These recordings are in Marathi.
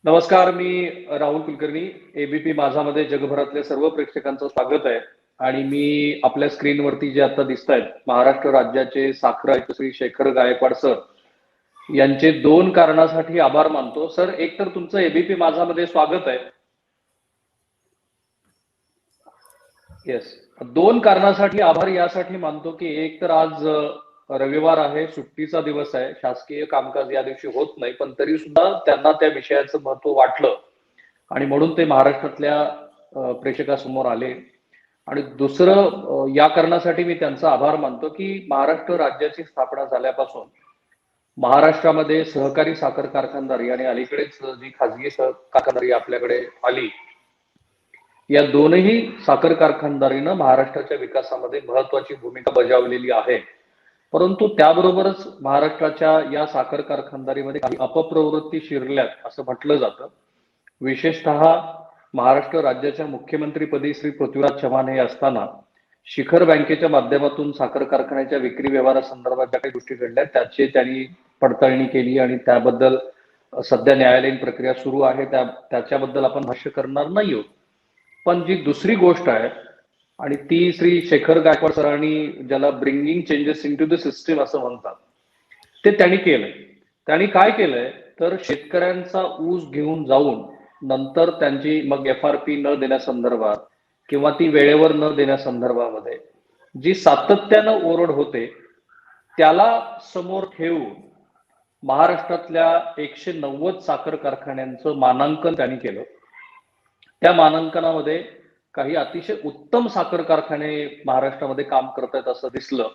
नमस्कार, मी राहुल कुलकर्णी. एबीपी माझामध्ये जगभरातल्या सर्व प्रेक्षकांचं स्वागत आहे. आणि मी आपल्या स्क्रीनवरती जे आता दिसत आहेत, महाराष्ट्र राज्याचे साखर आयुक्त श्री शेखर गायकवाड सर यांचे दोन कारणासाठी आभार मानतो. सर, एक तर तुमचं एबीपी माझामध्ये स्वागत आहे. येस, दोन कारणासाठी आभार यासाठी मानतो की एक तर आज रविवार आहे, सुट्टीचा दिवस आहे, शासकीय कामकाज या दिवशी होत नाही, पण तरी सुद्धा त्यांना त्या विषयाचं महत्व वाटलं आणि म्हणून ते महाराष्ट्रातल्या प्रेक्षकासमोर आले. आणि दुसरं या कारणासाठी मी त्यांचा आभार मानतो की महाराष्ट्र राज्याची स्थापना झाल्यापासून महाराष्ट्रामध्ये सहकारी साखर कारखानदारी आणि अलीकडेच जी खाजगी कारखानदारी आपल्याकडे आली, या दोनही साखर कारखानदारीनं महाराष्ट्राच्या विकासामध्ये महत्वाची भूमिका बजावलेली आहे. परंतु त्याबरोबरच महाराष्ट्राच्या या साखर कारखानदारीमध्ये काही अपप्रवृत्ती शिरल्यात असं म्हटलं जातं. विशेषतः महाराष्ट्र राज्याच्या मुख्यमंत्रीपदी श्री पृथ्वीराज चव्हाण हे असताना शिखर बँकेच्या माध्यमातून साखर कारखान्याच्या विक्री व्यवहारासंदर्भात ज्या काही गोष्टी घडल्या त्याची त्यांनी पडताळणी केली आणि त्याबद्दल सध्या न्यायालयीन प्रक्रिया सुरू आहे. त्याच्याबद्दल आपण भाष्य करणार नाही आहोत. पण जी दुसरी गोष्ट आहे आणि ती श्री शेखर गायकवाड सरांनी ज्याला bringing changes into the system असं म्हणतात, ते त्यांनी केलंय. त्यांनी काय केलंय तर शेतकऱ्यांचा ऊस घेऊन जाऊन नंतर त्यांची मग FRP न देण्यासंदर्भात किंवा ती वेळेवर न देण्यासंदर्भामध्ये जी सातत्यानं ओरड होते त्याला समोर ठेवून महाराष्ट्रातल्या 190 साखर कारखान्यांचं मानांकन त्यांनी केलं. त्या मानांकनामध्ये काही अतिशय उत्तम साखर कारखाने महाराष्ट्रामध्ये काम करत आहेत असं दिसलं,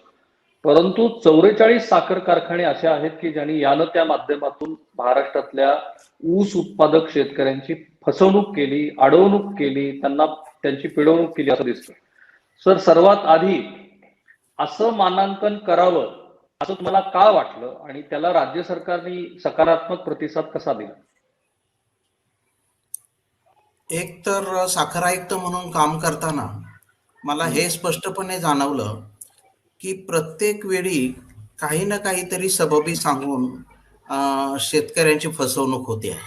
परंतु 44 साखर कारखाने असे आहेत की ज्यांनी यानं त्या माध्यमातून महाराष्ट्रातल्या ऊस उत्पादक शेतकऱ्यांची फसवणूक केली, अडवणूक केली, त्यांना त्यांची पिळवणूक केली असं दिसतं. सर, सर्वात आधी असं मानांकन करावं असं तुम्हाला का वाटलं आणि त्याला राज्य सरकारने सकारात्मक प्रतिसाद कसा दिला? एक तर साखर आयुक्त म्हणून काम करताना मला हे स्पष्टपणे जाणवलं की प्रत्येक वेळी काही ना काहीतरी सबबी सांगून शेतकऱ्यांची फसवणूक होते आहे.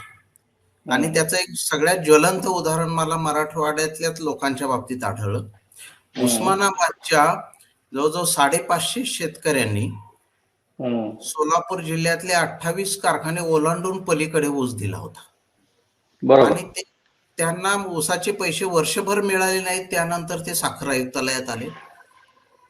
आणि त्याचं एक सगळ्यात ज्वलंत उदाहरण मला मराठवाड्यातल्याच लोकांच्या बाबतीत आढळलं. उस्मानाबादच्या जवळजवळ 550 शेतकऱ्यांनी सोलापूर जिल्ह्यातले 28 कारखाने ओलांडून पलीकडे ऊस दिला होता. बरोबर. आणि त्यांना ऊसाचे पैसे वर्षभर मिळाले नाहीत. त्यानंतर ते साखर आयुक्तालयात आले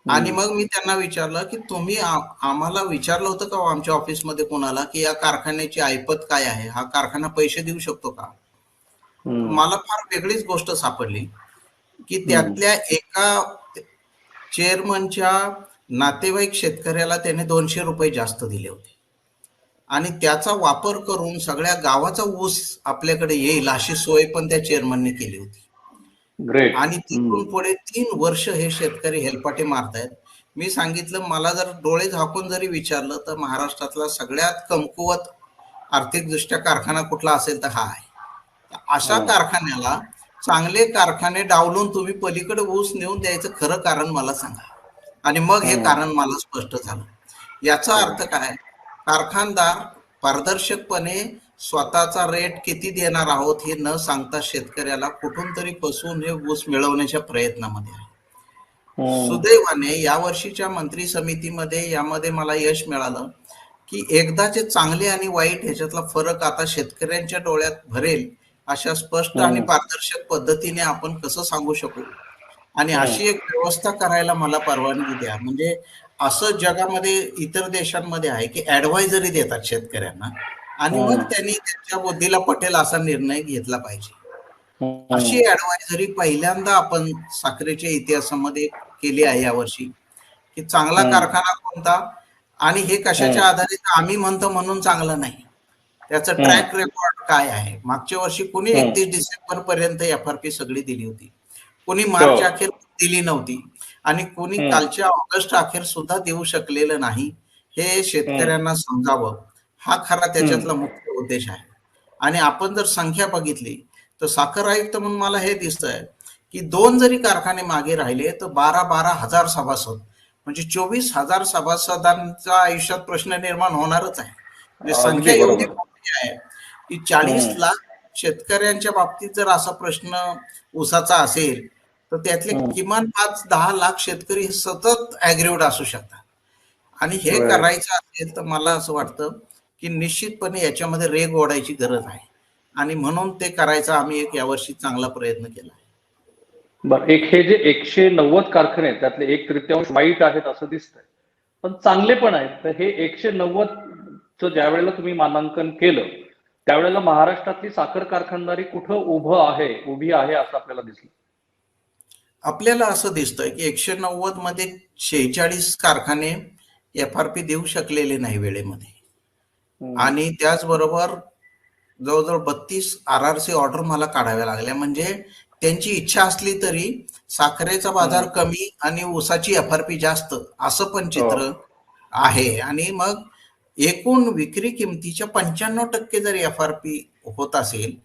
आणि मग मी त्यांना विचारलं की तुम्ही आम्हाला विचारलं होतं का आमच्या ऑफिसमध्ये कोणाला की या कारखान्याची ऐपत काय आहे, हा कारखाना पैसे देऊ शकतो का? मला फार वेगळीच गोष्ट सापडली की त्यातल्या एका चेअरमनच्या नातेवाईक शेतकऱ्याला त्याने 200 रुपये जास्त दिले होते आणि त्याचा वापर करून सगळ्या गावाचा ऊस आपल्याकडे येईल अशी सोय पण त्या चेअरमनने केली होती. ग्रेट. आणि तिथून पुढे 3 वर्ष हे शेतकरी हेलपाटे मारतायत. मी सांगितलं, मला जर डोळे झाकून जरी विचारलं तर महाराष्ट्रातला सगळ्यात कमकुवत आर्थिकदृष्ट्या कारखाना कुठला असेल तर हा आहे. अशा कारखान्याला चांगले कारखाने डावलून तुम्ही पलीकडे ऊस नेऊन द्यायचं खरं कारण मला सांगा. आणि मग हे कारण मला स्पष्ट झालं. याचा अर्थ काय? कारखानदार पारदर्शकपणे स्वतःचा रेट किती देणार आहोत हे न सांगता शेतकऱ्याला कुठून तरी फसवून हे ऊस मिळवण्याच्या प्रयत्नामध्ये आहे. सुदैवाने यावर्षीच्या मंत्री समितीमध्ये यामध्ये मला यश मिळालं की एकदाचे चांगले आणि वाईट ह्याच्यातला फरक आता शेतकऱ्यांच्या डोळ्यात भरेल अशा स्पष्ट आणि पारदर्शक पद्धतीने आपण कसं सांगू शकू आणि अशी एक व्यवस्था करायला मला परवानगी द्या. म्हणजे असं जगामध्ये इतर देशांमध्ये आहे की ऍडवायझरी देतात शेतकऱ्यांना आणि मग त्यांनी त्यांच्या बुद्धीला पटेल असा निर्णय घेतला पाहिजे. अशी ऍडवायझरी पहिल्यांदा आपण साखरेच्या इतिहासामध्ये केली आहे यावर्षी की चांगला कारखाना कोणता आणि हे कशाच्या आधारित आम्ही म्हणतो म्हणून चांगला नाही, त्याचं ट्रॅक रेकॉर्ड काय आहे. मागच्या वर्षी कोणी 31 डिसेंबर पर्यंत FRP सगळी दिली होती, कोणी मार्च अखेर दिली नव्हती आणि कोणी कालच्या ऑगस्ट अखेर सुद्धा देऊ शकलेलं नाही. हे शेतकऱ्यांना समजावं हा खरा त्याच्यातला मुख्य उद्देश आहे. आणि आपण जर संख्या बघितली तर साखर आयुक्त म्हणून मला हे दिसतंय की 2 जरी कारखाने मागे राहिले तर 12 हजार सभासद म्हणजे 24,000 सभासदांच्या आयुष्यात प्रश्न निर्माण होणारच आहे. म्हणजे संख्या एवढी मोठी आहे की 40 लाख शेतकऱ्यांच्या बाबतीत जर असा प्रश्न ऊसाचा असेल तर त्यातले किमान 5-10 लाख शेतकरी सतत ऍग्रीव्ड असू शकतात. आणि हे करायचं असेल तर मला असं वाटतं की निश्चितपणे याच्यामध्ये रेग ओढायची गरज आहे आणि म्हणून ते करायचा आम्ही एक यावर्षी चांगला प्रयत्न केला आहे. बरं, हे जे 190 कारखाने आहेत त्यातले 1/3 वाईट आहेत असं दिसतंय, पण चांगले पण आहेत. तर हे 190चं ज्या वेळेला तुम्ही मानांकन केलं त्यावेळेला महाराष्ट्रातली साखर कारखानदारी कुठं उभी आहे असं आपल्याला दिसलं? आपल्याला असं दिसतंय की 190 मध्ये 46 कारखाने FRP देऊ शकलेले नाही वेळेमध्ये आणि त्याचबरोबर जवळजवळ 32 RRC ऑर्डर मला काढाव्या लागल्या. म्हणजे त्यांची इच्छा असली तरी साखरेचा बाजार कमी आणि ऊसाची FRP जास्त असं पण चित्र आहे. आणि मग एकूण विक्री किमतीच्या 95% जर FRP होत असेल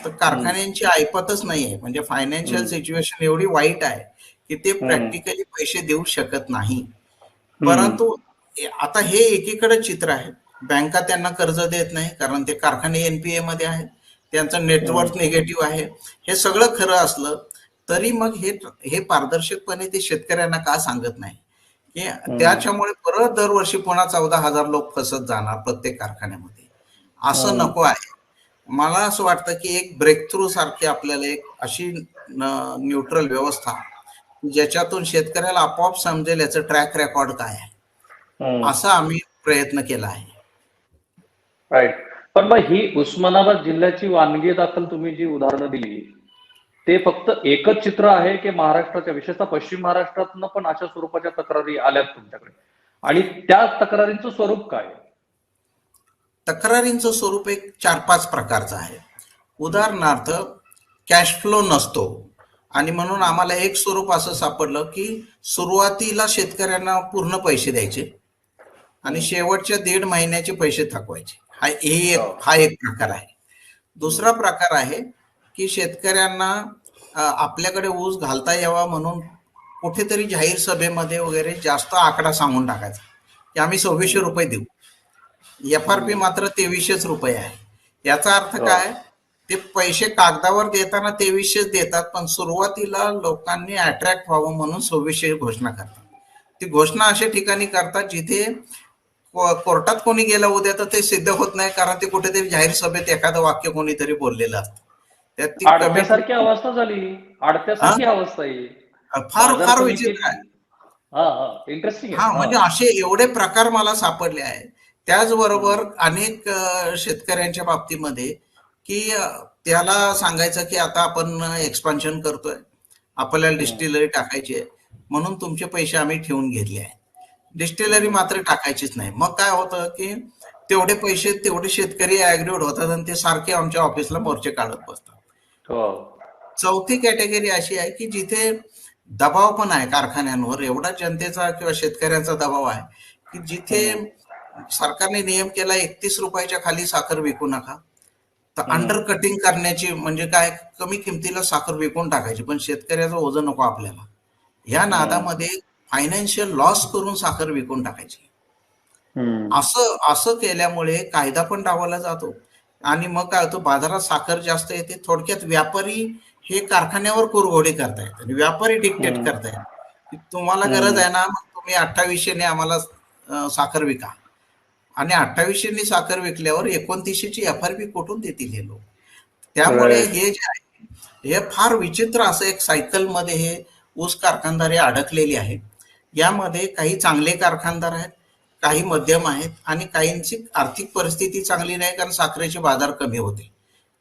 तर कारखान्यांची ऐपतच नाहीये. म्हणजे फायनान्शियल सिच्युएशन एवढी वाईट आहे की ते प्रॅक्टिकली पैसे देऊ शकत नाही. परंतु आता हे एकीकडे चित्र आहे. बँका त्यांना कर्ज देत नाही कारण ते कारखाने NPA मध्ये आहेत, त्यांचं नेटवर्क निगेटिव्ह आहे. हे सगळं खरं असलं तरी मग हे पारदर्शकपणे ते शेतकऱ्यांना का सांगत नाही की त्याच्यामुळे परत दरवर्षी पुन्हा 14,000 लोक फसत जाणार प्रत्येक कारखान्यामध्ये. असं नको आहे. मला असं वाटतं की एक ब्रेक थ्रू सारखी आपल्याला एक अशी न्यूट्रल व्यवस्था ज्याच्यातून शेतकऱ्याला आपोआप समजेल याचं ट्रॅक रेकॉर्ड काय आहे असा आम्ही प्रयत्न केला आहे. राईट. पण मग ही उस्मानाबाद जिल्ह्याची वानगी दाखल तुम्ही जी उदाहरणं दिली ते फक्त एकच चित्र आहे की महाराष्ट्राच्या विशेषतः पश्चिम महाराष्ट्रातनं पण अशा स्वरूपाच्या तक्रारी आल्यात तुमच्याकडे आणि त्या तक्रारींचं स्वरूप काय? तक्रारींचं स्वरूप एक 4-5 प्रकारचं आहे. उदाहरणार्थ कॅश फ्लो नसतो आणि म्हणून आम्हाला एक स्वरूप असं सापडलं की सुरुवातीला शेतकऱ्यांना पूर्ण पैसे द्यायचे आणि शेवटच्या 1.5 महिन्याचे पैसे थकवायचे. हा एक प्रकार आहे. दुसरा प्रकार आहे की शेतकऱ्यांना आपल्याकडे ऊस घालता यावा म्हणून कुठेतरी जाहीर सभेमध्ये वगैरे जास्त आकडा सांगून टाकायचा की आम्ही 2600 रुपये देऊ, FRP मात्र 2300 रुपये आहे. याचा अर्थ काय? ते पैसे कागदावर देताना 2300 देतात पण सुरुवातीला लोकांनी अट्रॅक्ट व्हावं म्हणून 2600 घोषणा करतात. ती घोषणा अशा ठिकाणी करतात जिथे कोर्टात कोणी गेलं उद्या तर ते सिद्ध होत नाही कारण ते कुठेतरी जाहीर सभेत एखादं वाक्य कोणीतरी बोललेलं असतं. आडत्यासारखी अवस्था झाली. आडत्यासारखी अवस्था आहे. फार फार विचित्र आहे. इंटरेस्टिंग आहे. म्हणजे असे एवढे प्रकार मला सापडले आहेत. त्याचबरोबर अनेक शेतकऱ्यांच्या बाबतीमध्ये की त्याला सांगायचं की आता आपण एक्सपान्शन करतोय, आपल्याला डिस्टिलरी टाकायची आहे म्हणून तुमचे पैसे आम्ही ठेवून घेतले आहेत. डिस्टिलरी मात्र टाकायचीच नाही. मग काय होतं की तेवढे पैसे तेवढे शेतकरी ऍग्रीव्ड होतात आणि ते सारखे आमच्या ऑफिसला मोर्चे काढत बसतात. चौथी कॅटेगरी अशी आहे की जिथे दबाव पण आहे कारखान्यांवर, एवढा जनतेचा किंवा शेतकऱ्यांचा दबाव आहे की जिथे सरकारने नियम केला 31 रुपयाच्या खाली साखर विकू नका, तर अंडर कटिंग करण्याची म्हणजे काय कमी किमतीला साखर विकून टाकायची पण शेतकऱ्याचं ओझं नको आपल्याला. या नादामध्ये फायनान्शियल लॉस करून साखर विकून टाकायची. असं केल्यामुळे कायदा पण डावला जातो आणि मग काय होतं बाजारात साखर जास्त येते. थोडक्यात व्यापारी हे कारखान्यावर कुरघोडी करतायत आणि व्यापारी डिक्टेट करतायत. तुम्हाला गरज आहे ना मग तुम्ही 2800 ने आम्हाला साखर विका आणि 2800 साखर विकल्यावर 2900ची FRP कुठून देतील हे लोक. त्यामुळे हे जे आहे हे फार विचित्र असं एक सायकल मध्ये हे ऊस कारखानदारी अडकलेली आहे. यामध्ये काही चांगले कारखानदार आहेत, काही मध्यम आहेत आणि काहींची आर्थिक परिस्थिती चांगली नाही कारण साखरेचे बाजार कमी होते.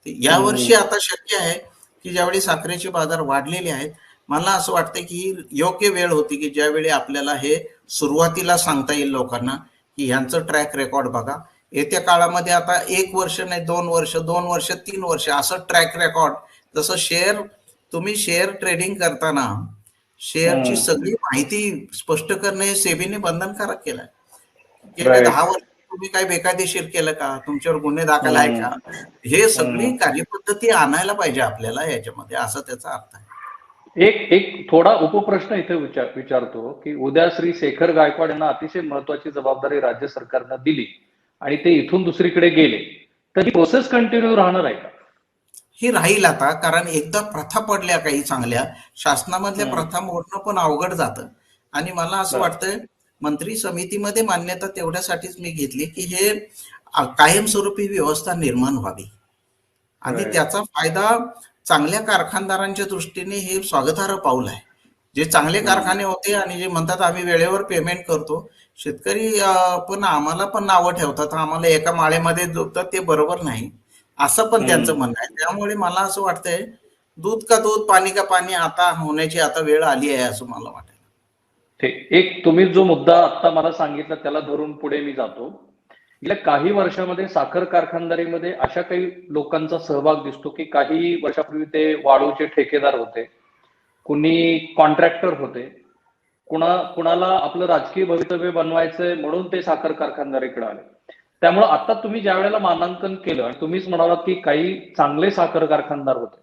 यावर्षी आता शक्य आहे की ज्यावेळी साखरेचे बाजार वाढलेले आहेत मला असं वाटतं की योग्य वेळ होती की ज्यावेळी आपल्याला हे सुरुवातीला सांगता येईल लोकांना की ह्यांचं ट्रॅक रेकॉर्ड बघा. येत्या काळामध्ये आता 1 वर्ष नाही 2 वर्ष 2 वर्ष 3 वर्ष असं ट्रॅक रेकॉर्ड जसं तुम्ही शेअर ट्रेडिंग करताना शेअरची सगळी माहिती स्पष्ट करणे हे सेबीने बंधनकारक केलंय. गेल्या 10 वर्ष तुम्ही काय बेकायदेशीर केलं का, तुमच्यावर गुन्हे दाखल आहे का, हे सगळी कार्यपद्धती आणायला पाहिजे आपल्याला याच्यामध्ये असं त्याचा अर्थ आहे. एक थोडा उपप्रश्न इथे विचारतो की उद्या श्री शेखर गायकवाड यांना अतिशय महत्वाची जबाबदारी राज्य सरकारनं दिली आणि ते इथून दुसरीकडे गेले तर ही प्रोसेस कंटिन्यू राहणार आहे का? ही राहील आता, कारण एकदा प्रथा पडल्या काही चांगल्या, शासनामधल्या हम्म. प्रथा मोडणं पण अवघड जातं. आणि मला असं बर. वाटतंय मंत्री समितीमध्ये मान्यता तेवढ्यासाठीच मी घेतली की हे कायमस्वरूपी व्यवस्था निर्माण व्हावी आणि राईट. त्याचा फायदा चांगल्या कारखानदारांच्या दृष्टीने हे स्वागतार्ह पाऊल आहे. जे चांगले हम्म. कारखाने होते आणि जे म्हणतात आम्ही वेळेवर पेमेंट करतो, शेतकरी पण आम्हाला पण नावं ठेवतात, आम्हाला एका माळेमध्ये जोडतात, ते बरोबर नाही असं पण त्यांचं हम्म. म्हणणं आहे. त्यामुळे मला असं वाटतंय दूध का दूध पाणी का पाणी आता होण्याची आता वेळ आली आहे असं मला वाटतं. ठीक. एक तुम्ही जो मुद्दा आता मला सांगितला त्याला धरून पुढे मी जातो. गेल्या काही वर्षामध्ये साखर कारखानदारीमध्ये अशा काही लोकांचा सहभाग दिसतो की काही वर्षापूर्वी ते वाळूचे ठेकेदार होते, कुणी कॉन्ट्रॅक्टर होते, कुणाला आपलं राजकीय भवितव्य बनवायचंय म्हणून ते साखर कारखानदारीकडे आले. त्यामुळे आता तुम्ही ज्या वेळेला मानांकन केलं आणि तुम्हीच म्हणालात की काही चांगले साखर कारखानदार होते,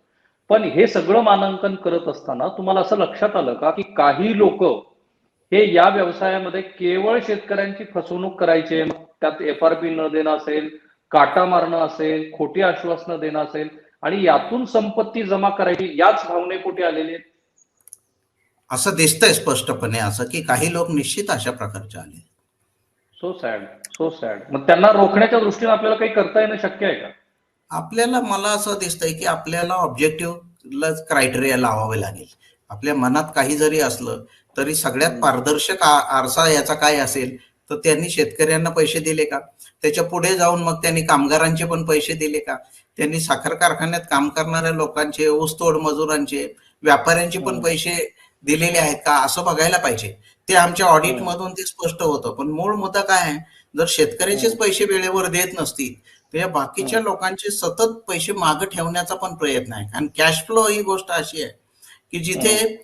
पण हे सगळं मानांकन करत असताना तुम्हाला असं लक्षात आलं का की काही लोक हे या व्यवसायामध्ये केवळ शेतकऱ्यांची फसवणूक करायचे, मग त्यात FRP न देणं असेल, काटा मारणं असेल, खोटी आश्वासनं देणं असेल आणि यातून संपत्ती जमा करायची याच भावनेपोटी आलेली आहेत? असं दिसतंय स्पष्टपणे असं की काही लोक निश्चित अशा प्रकारचे आले. So sad, so sad. मग त्यांना रोखण्याच्या दृष्टीने आपल्याला काही करता येणं शक्य आहे का? आपल्याला मला असं दिसतंय की आपल्याला ऑब्जेक्टिव्हला क्रायटेरिया लावावे लागेल. आपल्या मनात काही जरी असलं तरी सगळ्यात हम्म. पारदर्शक आरसा याचा काय असेल, तर त्यांनी शेतकऱ्यांना पैसे दिले का? त्याच्या पुढे जाऊन मग त्यांनी कामगारांचे पण पैसे दिले का? त्यांनी साखर कारखान्यात काम करणाऱ्या लोकांचे, ऊसतोड मजुरांचे, व्यापाऱ्यांचे पण हम्म. पैसे दिलेले आहेत का असं बघायला पाहिजे. ते आमच्या हम्म. ऑडिटमधून ते स्पष्ट होतं. पण मूळ मुद्दा काय आहे, जर शेतकऱ्याचेच हम्म. पैसे वेळेवर देत नसतील तर या बाकीच्या हम्म. लोकांचे सतत पैसे मागे ठेवण्याचा पण प्रयत्न आहे. आणि कॅश फ्लो ही गोष्ट अशी आहे की जिथे हम्म.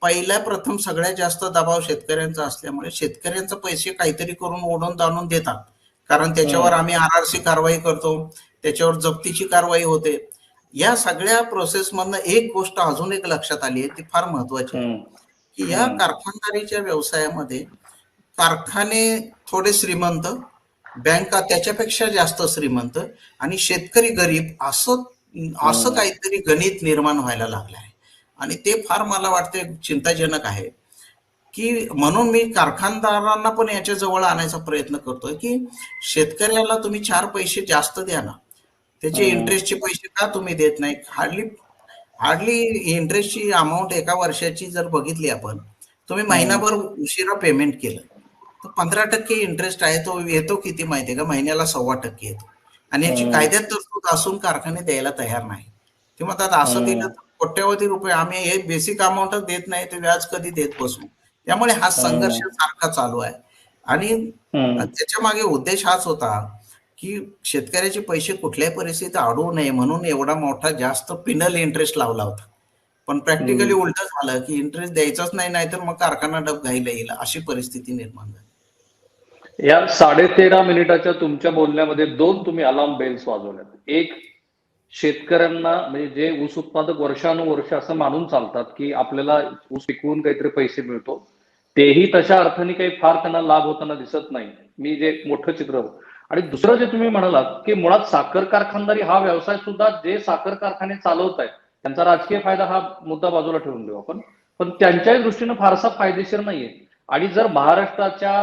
पहिल्या प्रथम सगळ्यात जास्त दबाव शेतकऱ्यांचा असल्यामुळे शेतकऱ्यांचे पैसे काहीतरी करून ओढून ताणून देतात. कारण त्याच्यावर हम्म. आम्ही RRC कारवाई करतो, त्याच्यावर जप्तीची कारवाई होते. या सगळ्या प्रोसेसमधनं एक गोष्ट अजून एक लक्षात आली आहे, ती फार महत्वाची आहे, हम्म. की या हम्म. कारखानदारीच्या व्यवसायामध्ये कारखाने थोडे श्रीमंत, बँका त्याच्यापेक्षा जास्त श्रीमंत आणि शेतकरी गरीब असं असं हम्म. काहीतरी गणित निर्माण व्हायला लागलं आहे. आणि ते फार मला वाटते चिंताजनक आहे, की म्हणून मी कारखानदारांना पण याच्या जवळ आणायचा प्रयत्न करतोय, की शेतकऱ्याला तुम्ही 4 पैसे जास्त द्या ना. त्याचे हम्म. इंटरेस्टचे पैसे का तुम्ही देत नाही? हार्डली हार्डली इंटरेस्टची अमाऊंट एका वर्षाची जर बघितली आपण, तुम्ही हम्म. महिनाभर उशिरा पेमेंट केलं, तर 15% इंटरेस्ट आहे, तो येतो किती माहिती आहे का? महिन्याला 1.25% येतो. आणि याची हम्म. कायद्यात तरतूद असून कारखाने द्यायला तयार नाही. ते म्हणतात असं दिलं हम्म. तर कोट्यवधी रुपये आम्ही हे बेसिक अमाऊंटच देत नाही, ते व्याज कधी देत बसू. त्यामुळे हा संघर्ष हम्म. सारखा चालू आहे. आणि हम्म. त्याच्या मागे उद्देश हाच होता, की शेतकऱ्याचे पैसे कुठल्याही परिस्थितीत अडवू नये म्हणून एवढा मोठा जास्त पिनल इंटरेस्ट लावला होता. पण प्रॅक्टिकली हम्म. उलट झालं, की इंटरेस्ट द्यायचाच नाही, नाहीतर मग कारखाना डबघाईला येईल अशी परिस्थिती निर्माण झाली. या 13.5 मिनिटाच्या तुमच्या बोलण्यामध्ये दोन तुम्ही अलार्म बेल्स वाजवल्यात. एक, शेतकऱ्यांना म्हणजे जे ऊस उत्पादक वर्षानुवर्ष असं मानून चालतात की आपल्याला ऊस पिकवून काहीतरी पैसे मिळतो, तेही तशा अर्थाने काही फार त्यांना लाभ होताना दिसत नाही, मी जे मोठं चित्र. आणि दुसरं जे तुम्ही म्हणालात की मुळात साखर कारखानदारी हा व्यवसाय सुद्धा जे साखर कारखाने चालवत आहेत त्यांचा राजकीय फायदा हा मुद्दा बाजूला ठेवून देऊ आपण, पण त्यांच्याही दृष्टीनं फारसा फायदेशीर नाहीये. आणि जर महाराष्ट्राच्या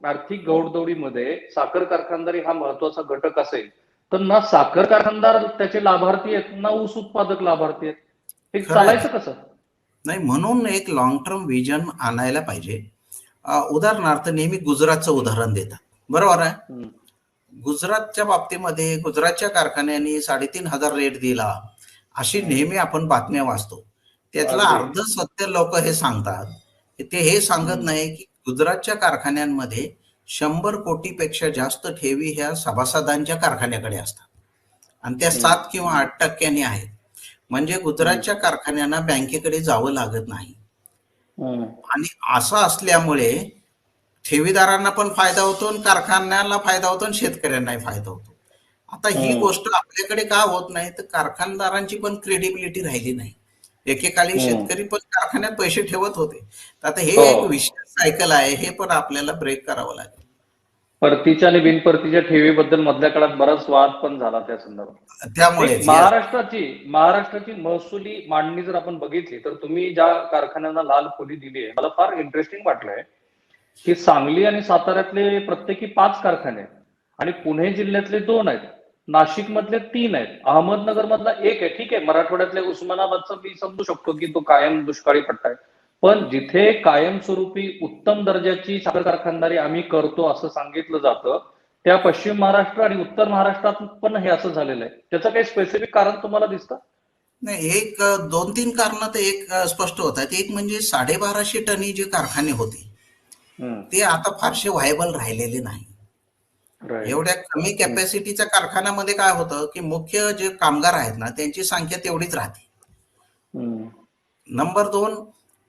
आर्थिक घौडदौडीमध्ये साखर कारखानदारी हा महत्वाचा घटक असेल, तर ना साखर कारखानदार त्याचे लाभार्थी आहेत ना ऊस उत्पादक लाभार्थी आहेत. हे खरं आहे. चालायचं कसं? नाही, म्हणून एक लॉंग टर्म विजन आणायला पाहिजे. उदाहरणार्थ नेहमी गुजरातचं उदाहरण देतात. बरोबर आहे. हम्म. गुजरातच्या बाबतीमध्ये गुजरातच्या कारखान्यांनी 3,500 रेट दिला, अशी हम्म. नेहमी आपण बातम्या वाचतो. त्यातलं अगदी. अर्ध सत्य लोक हे सांगतात. ते हे सांगत हम्म. नाही की गुजरातच्या कारखान्यांमध्ये 100 कोटीपेक्षा जास्त ठेवी ह्या सभासदांच्या कारखान्याकडे असतात आणि त्या हम्म. 7 किंवा 8% आहेत. म्हणजे हम्म. गुजरातच्या कारखान्यांना बँकेकडे जावं लागत नाही. हम्म. आणि असं असल्यामुळे ठेवीदारांना पण फायदा होतो आणि कारखान्याला फायदा होतो आणि शेतकऱ्यांनाही फायदा होतो. आता ही हम्म. गोष्ट आपल्याकडे का होत नाही, तर कारखानदारांची पण क्रेडिबिलिटी राहिली नाही. एकेकाळी हम्म. शेतकरी पण कारखान्यात पैसे ठेवत होते. तर आता हे हो. एक विशेष सायकल आहे, हे पण आपल्याला ब्रेक करावं लागेल. परतीच्या आणि बिनपरतीच्या ठेवीबद्दल मधल्या काळात बराच वाद पण झाला त्या संदर्भात. एक त्यामुळेच महाराष्ट्राची महसुली मांडणी जर आपण बघितली तर तुम्ही ज्या कारखान्यांना लाल फुली दिली आहे, मला फार इंटरेस्टिंग वाटलंय की सांगली आणि साताऱ्यातले प्रत्येकी 5 कारखाने आहेत आणि पुणे जिल्ह्यातले 2 आहेत, नाशिक मधले 3 आहेत, अहमदनगर मधला 1 आहे. ठीक आहे, मराठवाड्यातल्या उस्मानाबादचा मी समजू शकतो की तो कायम दुष्काळी पट्टा आहे, पण जिथे कायमस्वरूपी उत्तम दर्जाची साखर कारखानदारी आम्ही करतो असं सांगितलं जातं, त्या पश्चिम महाराष्ट्र आणि उत्तर महाराष्ट्रात पण हे असं झालेलं आहे. त्याचं काही स्पेसिफिक कारण तुम्हाला दिसतं? नाही, एक 2-3 कारण तर एक स्पष्ट होत आहेत. एक म्हणजे 1250 टनी जे कारखाने होते ते आता फारसे व्हायबल राहिलेले नाही. एवढ्या कमी कॅपॅसिटीच्या कारखान्यामध्ये काय होतं की मुख्य जे कामगार आहेत ना त्यांची संख्या तेवढीच राहते. नंबर 2,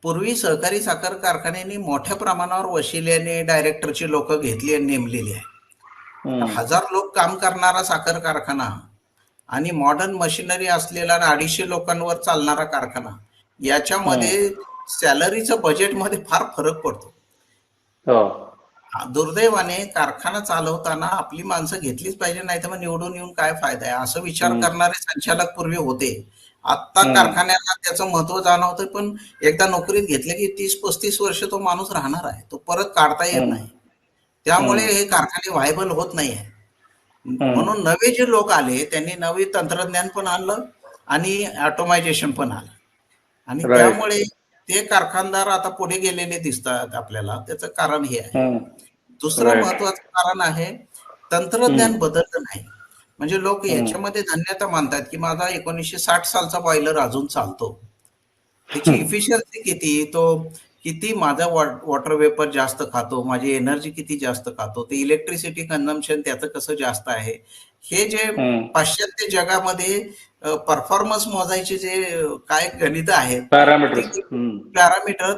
पूर्वी सहकारी साखर कारखान्यांनी मोठ्या प्रमाणावर वशिल्याने डायरेक्टरची लोक घेतली आणि नेमलेली आहे. 1000 लोक काम करणारा साखर कारखाना आणि मॉडर्न मशिनरी असलेला 250 लोकांवर चालणारा कारखाना याच्यामध्ये सॅलरीचं बजेटमध्ये फार फरक पडतो. दुर्दैवाने कारखाना चालवताना आपली माणसं घेतलीच पाहिजे, नाही तर मग निवडून येऊन काय फायदा आहे असं विचार करणारे संचालक पूर्वी होते. आता कारखान्याला त्याचं महत्व जाणवतं, पण एकदा नोकरीत घेतलं की 30-35 वर्ष तो माणूस राहणार आहे, तो परत काढता येत नाही. त्यामुळे हे कारखाने व्हायबल होत नाही आहे. म्हणून नवे जे लोक आले त्यांनी नवी तंत्रज्ञान पण आणलं आणि ऑटोमायझेशन पण आलं आणि त्यामुळे ते कारखानदार आता पुढे गेलेले दिसतात आपल्याला. त्याचं कारण हे आहे. दुसरं महत्वाचं कारण आहे तंत्रज्ञान बदललं नाही. म्हणजे लोक याच्यामध्ये धन्यता मानतात की माझा 1960 सालचा बॉयलर अजून चालतो, त्याची इफिशियन्सी किती, तो किती माझा वॉटर वेपर जास्त खातो, माझी एनर्जी किती जास्त खातो, ते इलेक्ट्रिसिटी कन्झम्पशन त्याचं कसं जास्त आहे, हे जे पाश्चात्य जगामध्ये परफॉर्मन्स मोजायचे जे काय गणित आहेत पॅरामीटर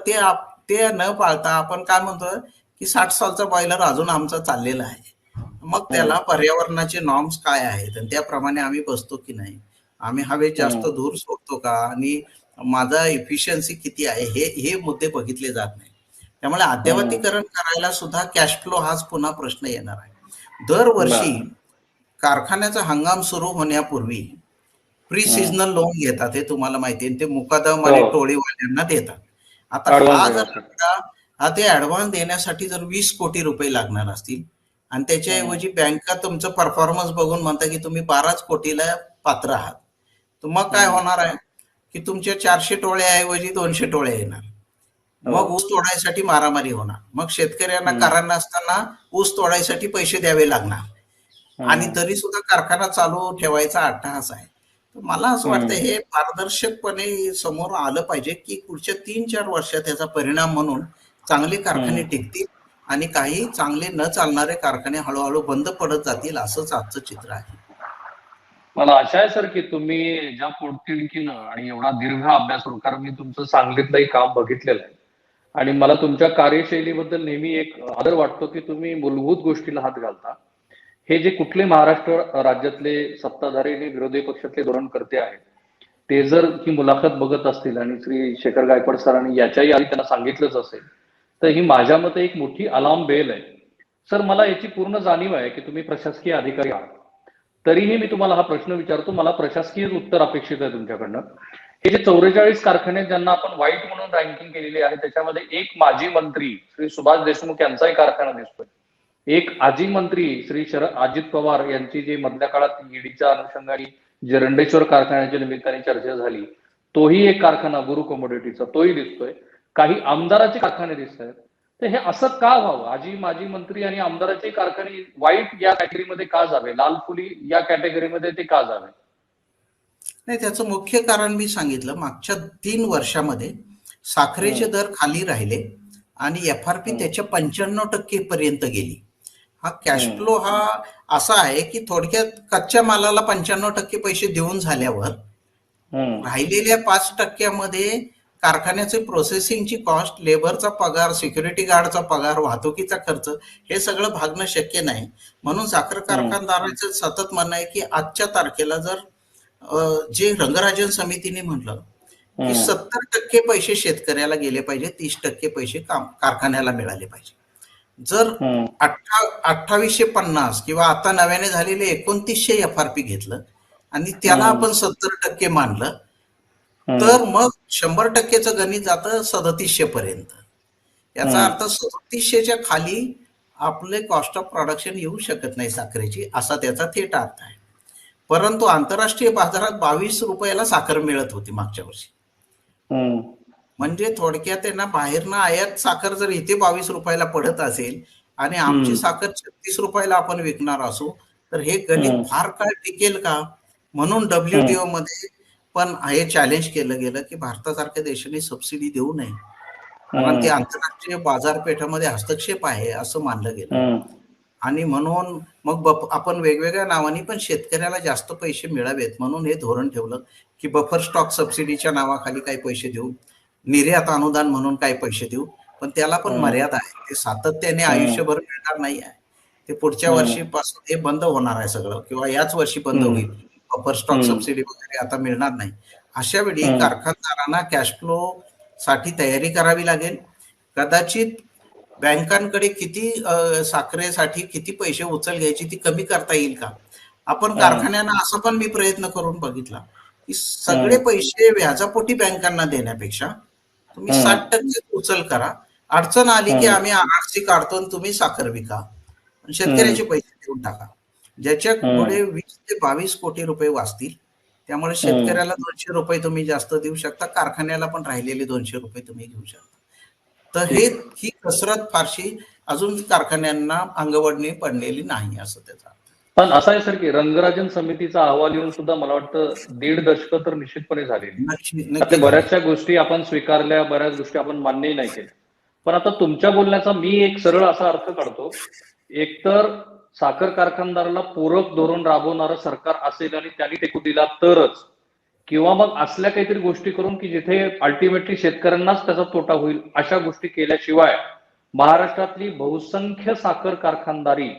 ते न पाळता आपण काय म्हणतो की 60 सालचा बॉयलर अजून आमचा चाललेला आहे. मग त्याला पर्यावरणाचे नॉर्म्स काय आहेत आणि त्याप्रमाणे आम्ही बसतो की नाही, आम्ही हवेत जास्त धूर सोडतो का आणि माझा इफिशियन्सी किती आहे, हे मुद्दे बघितले जात नाही. त्यामुळे अद्ययावतीकरण करायला सुद्धा कॅश फ्लो हाच पुन्हा प्रश्न येणार आहे. दरवर्षी कारखान्याचा हंगाम सुरू होण्यापूर्वी प्री सिजनल लोन घेतात, हे तुम्हाला माहिती आहे, ते मुकादम आणि टोळीवाल्यांना देतात. आता ते ऍडव्हान्स देण्यासाठी जर 20 कोटी रुपये लागणार असतील आणि त्याच्याऐवजी बँका तुमचं परफॉर्मन्स बघून म्हणता की तुम्ही 12 कोटीला पात्र आहात, तर मग काय होणार आहे की तुमच्या 400 टोळ्याऐवजी 200 टोळ्या येणार. मग ऊस तोडायसाठी मारामारी होणार. मग शेतकऱ्यांना कारण असताना ऊस तोडायसाठी पैसे द्यावे लागणार आणि तरी सुद्धा कारखाना चालू ठेवायचा अट्टहास आहे. मला असं वाटतं हे पारदर्शकपणे समोर आलं पाहिजे की पुढच्या 3-4 वर्षात त्याचा परिणाम म्हणून चांगले कारखाने टिकतील आणि काही चांगले न चालणारे कारखाने हळूहळू बंद पडत जातील, असंच आजचं चित्र आहे. मला आशा आहे सर की तुम्ही ज्या पोटतिडकीनं आणि एवढा दीर्घ अभ्यास करून, कारण मी तुमचं सांगितलंही काम बघितलेलं आहे आणि मला तुमच्या कार्यशैलीबद्दल नेहमी एक आदर वाटतो की तुम्ही मूलभूत गोष्टीला हात घालता. हे जे कुठले महाराष्ट्र राज्यातले सत्ताधारी आणि विरोधी पक्षातले धोरणकर्ते आहेत ते जर ही मुलाखत बघत असतील आणि श्री शेखर गायकवाड सरांनी याच्याही आधी त्यांना सांगितलंच असेल, तर ही माझ्या मते एक मोठी अलार्म बेल आहे. सर, मला याची पूर्ण जाणीव आहे की तुम्ही प्रशासकीय अधिकारी आहात, तरीही मी तुम्हाला हा प्रश्न विचारतो. मला प्रशासकीय उत्तर अपेक्षित आहे तुमच्याकडनं. हे जे 44 कारखाने ज्यांना आपण वाईट म्हणून रँकिंग केलेली आहे, त्याच्यामध्ये एक माजी मंत्री श्री सुभाष देशमुख यांचाही कारखाना दिसतोय, एक आजी मंत्री श्री अजित पवार यांची जी मधल्या काळात ईडीच्या अनुषंगाने जे रंडेश्वर कारखान्याच्या निमित्ताने चर्चा झाली, तोही एक कारखाना गुरु कमोडिटीचा तोही दिसतोय. काही आमदाराचे कारखाने दिसत आहेत. तर हे असं का व्हावं? आजी माजी मंत्री आणि आमदाराचे कारखाने वाईट या कॅटेगरीमध्ये का जावे, लाल फुली या कॅटेगरीमध्ये ते का जावे? नाही, त्याचं मुख्य कारण मी सांगितलं. मागच्या 3 वर्षामध्ये साखरेचे दर खाली राहिले आणि एफआरपी त्याच्या 95% पर्यंत गेली. हा कॅश फ्लो हा असा आहे की थोडक्यात कच्च्या मालाला 95% पैसे देऊन झाल्यावर राहिलेल्या 5% मध्ये कारखान्याचे प्रोसेसिंगची कॉस्ट, लेबरचा पगार, सिक्युरिटी गार्डचा पगार, वाहतुकीचा खर्च हे सगळं भागणं शक्य नाही. म्हणून साखर कारखानदारांचं सतत म्हणणं आहे की आजच्या तारखेला जर जे रंगराजन समितीने म्हटलं की 70% पैसे शेतकऱ्याला गेले पाहिजे, 30% पैसे कारखान्याला मिळाले पाहिजे. जर हम्म. 2850 किंवा आता नव्याने झालेले 2900 FRP घेतलं आणि त्याला हम्म. आपण 70% मानलं, हम्म. तर मग 100%चं गणित जातं 3700 पर्यंत. याचा हम्म. अर्थ 3700च्या खाली आपले कॉस्ट ऑफ प्रोडक्शन येऊ शकत नाही साखरेची, असा त्याचा थेट अर्थ आहे. परंतु आंतरराष्ट्रीय बाजारात 22 रुपयाला साखर मिळत होती मागच्या वर्षी. हम्म. म्हणजे थोडक्यात त्यांना बाहेरनं आयात साखर जर इथे 22 रुपयाला पडत असेल आणि आमची हम्म. साखर 36 रुपयाला आपण विकणार असू, तर हे गणित हम्म. फार काळ टिकेल का? म्हणून हम्म. WTO मध्ये पण हे चॅलेंज केलं गेलं की भारतासारख्या देशाने सबसिडी देऊ नये, कारण ते हम्म. आंतरराष्ट्रीय बाजारपेठामध्ये हस्तक्षेप आहे असं मानलं गेलं. हम्म. आणि म्हणून मग आपण वेगवेगळ्या नावाने पण शेतकऱ्याला जास्त पैसे मिळावेत म्हणून हे धोरण ठेवलं की बफर स्टॉक सबसिडीच्या नावाखाली काही पैसे देऊ, निर्यात अनुदान म्हणून काही पैसे देऊ, पण त्याला पण हम्म. मर्यादा आहे. ते सातत्याने हम्म. आयुष्यभर मिळणार नाही आहे. ते पुढच्या हम्म. वर्षीपासून हे बंद होणार आहे सगळं, किंवा याच वर्षी बंद हम्म. होईल. बफर स्टॉक हम्म. सबसिडी वगैरे आता मिळणार नाही. अशा वेळी हम्म. कारखानदारांना कॅश फ्लो साठी तयारी करावी लागेल. कदाचित बँकांकडे किती साखरेसाठी किती पैसे उचल घ्यायची ती कमी करता येईल का? आपण हम्म. कारखान्यांना असा पण मी प्रयत्न करून बघितला की हम्म. सगळे पैसे व्याजापोटी बँकांना देण्यापेक्षा तुम्ही हम्म. 60% उचल करा. अडचण आली की हम्म. आम्ही RRC काढतो आणि तुम्ही साखर विका. आणि हम्म. शेतकऱ्याचे पैसे देऊन टाका. हम्म. ज्याच्यामुळे 20 ते 22 कोटी रुपये वाचतील. त्यामुळे हम्म. शेतकऱ्याला 200 रुपये तुम्ही जास्त देऊ शकता. कारखान्याला पण राहिलेले 200 रुपये तुम्ही घेऊ शकता. तर ठीक. ही कसरत फारशी अजून कारखान्यांना अंगवळणी पडलेली नाही असं त्याचा अर्थ. पण असं आहे सर की रंगराजन समितीचा अहवाल येऊन सुद्धा मला वाटतं 1.5 दशक तर निश्चितपणे झालेली. नक्की त्यातल्या झाले. बऱ्याचशा गोष्टी आपण स्वीकारल्या, बऱ्याच गोष्टी आपण मान्यही नाही केल्या. पण आता तुमच्या बोलण्याचा मी एक सरळ असा अर्थ काढतो, एकतर साखर कारखानदाराला पूरक धोरण राबवणारं सरकार असेल आणि त्यांनी टेकू दिला तरच, किंवा मग असल्या काहीतरी गोष्टी करून की जिथे अल्टिमेटली शेतकऱ्यांनाच त्याचा तोटा होईल अशा गोष्टी केल्याशिवाय महाराष्ट्रातली बहुसंख्य साखर कारखानदारी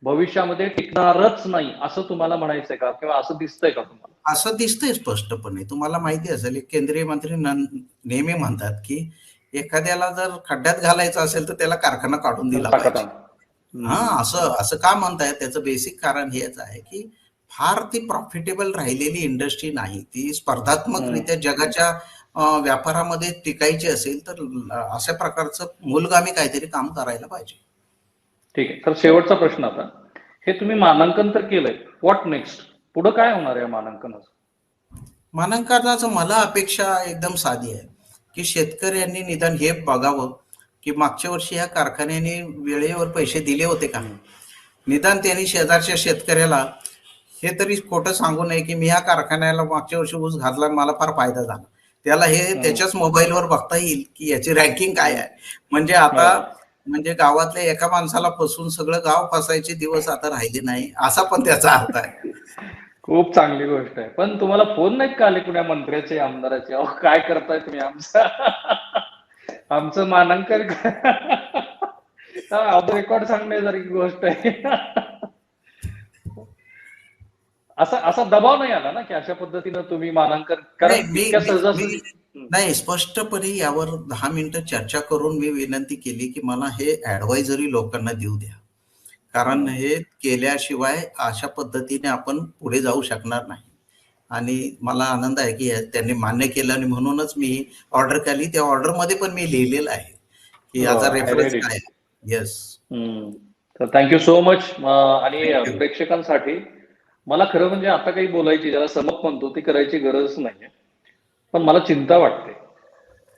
भविष्यामध्ये टिकणारच नाही असं तुम्हाला म्हणायचंय का, किंवा असं दिसतंय का तुम्हाला? असं दिसतंय स्पष्टपणे. तुम्हाला माहिती असेल, एक केंद्रीय मंत्री नेहमी म्हणतात की एखाद्याला जर खड्ड्यात घालायचं असेल तर त्याला कारखाना काढून तर दिला ताकद पाहिजे. आण. असं असं का म्हणतायत? त्याचं बेसिक कारण हेच आहे की फार ती प्रॉफिटेबल राहिलेली इंडस्ट्री नाही. ती स्पर्धात्मकरित्या जगाच्या व्यापारामध्ये टिकायची असेल तर अशा प्रकारचं मूलगामी काहीतरी काम करायला पाहिजे. ठीक आहे. तर शेवटचा प्रश्न आता, हे तुम्ही मानांकन तर केलंय, व्हॉट नेक्स्ट? पुढे काय होणार आहे मानांकनाचं? मानांकनाचं मला अपेक्षा एकदम साधी आहे की शेतकऱ्यांनी निदान हे बघावं की मागच्या वर्षी ह्या कारखान्याने वेळेवर पैसे दिले होते का. निदान त्यांनी शेजारच्या शेतकऱ्याला हे तरी खोटं सांगू नये की मी ह्या कारखान्याला मागच्या वर्षी ऊस घातला आणि मला फार फायदा झाला. त्याला हे त्याच्याच मोबाईलवर बघता येईल की याची रँकिंग काय आहे. म्हणजे आता म्हणजे गावातल्या एका माणसाला फसवून सगळं गाव फसायचे दिवस आता राहिले नाही, असा पण त्याचा अर्थ आहे. खूप चांगली गोष्ट आहे. पण तुम्हाला फोन नाहीत का आले कुण्या मंत्र्याचे, आमदाराचे? अहो काय करताय तुम्ही आमचं मानांकन ऑफ रेकॉर्ड सांगण्यासारखी गोष्ट आहे. असा दबाव नाही आला ना की अशा पद्धतीनं तुम्ही मानांकन, कारण इतक्या सहजासहजी नाही, स्पष्टपणे यावर 10 मिनिटं चर्चा करून मी विनंती केली की मला हे ऍडवायझरी लोकांना देऊ द्या, कारण हे केल्याशिवाय अशा पद्धतीने आपण पुढे जाऊ शकणार नाही. आणि मला आनंद आहे की त्यांनी मान्य केलं आणि म्हणूनच मी ऑर्डर केली. त्या ऑर्डरमध्ये पण मी लिहिलेलं आहे की याचा रेफरन्स काय आहे. येस. तर थँक्यू सो मच. आणि प्रेक्षकांसाठी मला खरं म्हणजे आता काही बोलायची, ज्याला समक म्हणतो, ती करायची गरज नाहीये. पण मला चिंता वाटते.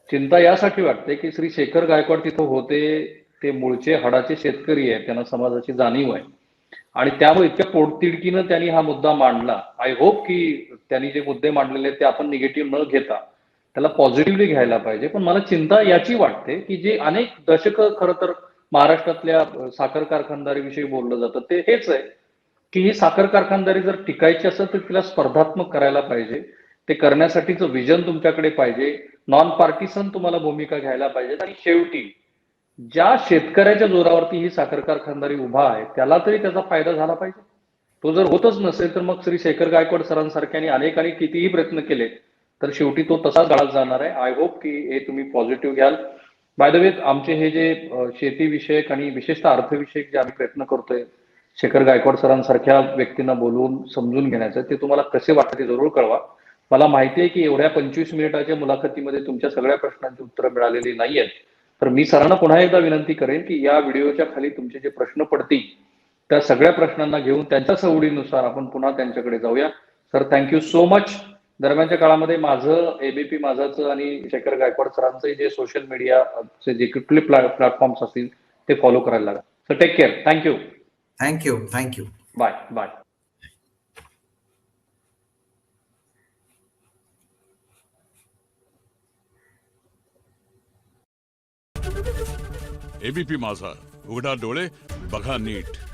चिंता यासाठी वाटते की श्री शेखर गायकवाड तिथं होते, ते मूळचे हाडाचे शेतकरी आहेत, त्यांना समाजाची जाणीव आहे आणि त्यामुळे इतक्या पोटतिडकीनं त्यांनी हा मुद्दा मांडला. आय होप की त्यांनी जे मुद्दे मांडलेले ते आपण निगेटिव्ह न घेता त्याला पॉझिटिव्हली घ्यायला पाहिजे. पण मला चिंता याची वाटते की जे अनेक दशकं खरं तर महाराष्ट्रातल्या साखर कारखानदारीविषयी बोललं जातं ते हेच आहे की ही साखर कारखानदारी जर टिकायची असेल तर तिला स्पर्धात्मक करायला पाहिजे. ते करण्यासाठीचं विजन तुमच्याकडे पाहिजे, नॉन पार्टिसन तुम्हाला भूमिका घ्यायला पाहिजे. आणि शेवटी ज्या शेतकऱ्याच्या जोरावरती ही साखर कारखानदारी उभा आहे त्याला तरी त्याचा फायदा झाला पाहिजे. तो जर होतच नसेल तर मग श्री शेखर गायकवाड सरांसारख्याने अनेकांनी कितीही प्रयत्न केले तर शेवटी तो तसाच गाळत जाणार आहे. आय होप की हे तुम्ही पॉझिटिव्ह घ्याल. बाय द वे, आमचे हे जे शेतीविषयक आणि विशेषतः अर्थविषयक जे आम्ही प्रयत्न करतोय शेखर गायकवाड सरांसारख्या व्यक्तींना बोलवून समजून घेण्याचं, ते तुम्हाला कसे वाटते ते जरूर कळवा. मला माहिती आहे की एवढ्या 25 मिनिटाच्या मुलाखतीमध्ये तुमच्या सगळ्या प्रश्नांची उत्तरं मिळालेली नाही आहेत. तर मी सरांना पुन्हा एकदा विनंती करेन की या व्हिडिओच्या खाली तुमचे जे प्रश्न पडतील त्या सगळ्या प्रश्नांना घेऊन त्यांच्या सवडीनुसार आपण पुन्हा त्यांच्याकडे जाऊया. Sir, thank you so much. दरम्यानच्या काळामध्ये माझं एबीपी माझाचं आणि शेखर गायकवाड सरांचे जे सोशल मीडियाचे जे कुठले प्लॅटफॉर्म्स असतील ते फॉलो करायला लागा. Sir, take care. Thank you. Thank you. Bye bye. ABP Majha, उघडा डोळे बघा नीट.